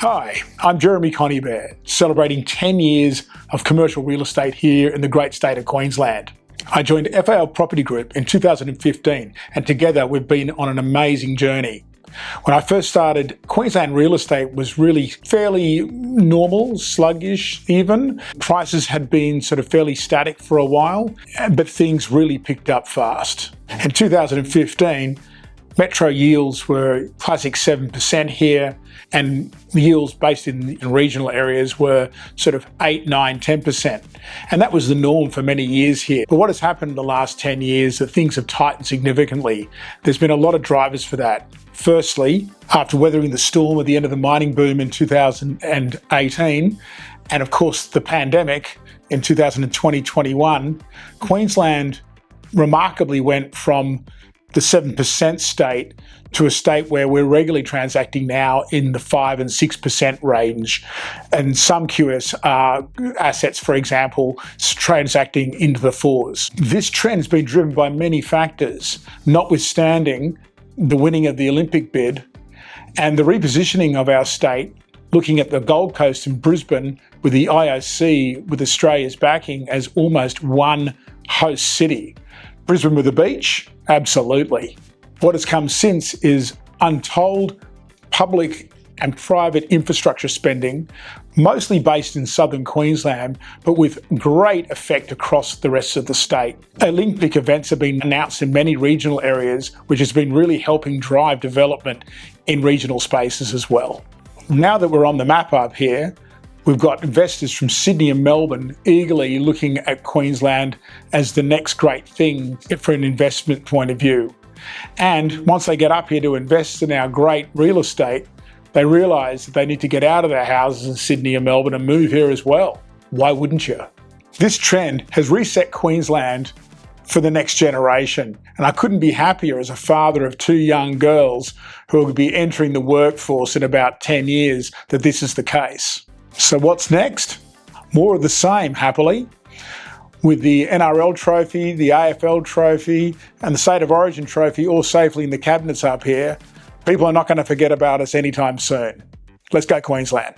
Hi, I'm Jeremy Conybeare, celebrating 10 years of commercial real estate here in the great state of Queensland. I joined FAL Property Group in 2015, and together we've been on an amazing journey. When I first started, Queensland real estate was really fairly normal, sluggish even. Prices had been sort of fairly static for a while, but things really picked up fast. In 2015, metro yields were classic 7% here, and yields based in regional areas were sort of 8, 9, 10%. And that was the norm for many years here. But what has happened in the last 10 years is that things have tightened significantly. There's been a lot of drivers for that. Firstly, after weathering the storm at the end of the mining boom in 2018, and of course the pandemic in 2020-21, Queensland remarkably went from the 7% state to a state where we're regularly transacting now in the 5 and 6% range. And some QS assets, for example, transacting into the 4s. This trend has been driven by many factors, notwithstanding the winning of the Olympic bid and the repositioning of our state, looking at the Gold Coast and Brisbane with the IOC with Australia's backing as almost one host city. Brisbane with a beach? Absolutely. What has come since is untold public and private infrastructure spending, mostly based in southern Queensland, but with great effect across the rest of the state. Olympic events have been announced in many regional areas, which has been really helping drive development in regional spaces as well. Now that we're on the map up here, we've got investors from Sydney and Melbourne eagerly looking at Queensland as the next great thing for an investment point of view. And once they get up here to invest in our great real estate, they realise that they need to get out of their houses in Sydney and Melbourne and move here as well. Why wouldn't you? This trend has reset Queensland for the next generation, and I couldn't be happier as a father of 2 young girls who will be entering the workforce in about 10 years that this is the case. So what's next? More of the same, happily. With the NRL trophy, the AFL trophy, and the State of Origin trophy all safely in the cabinets up here, people are not going to forget about us anytime soon. Let's go Queensland.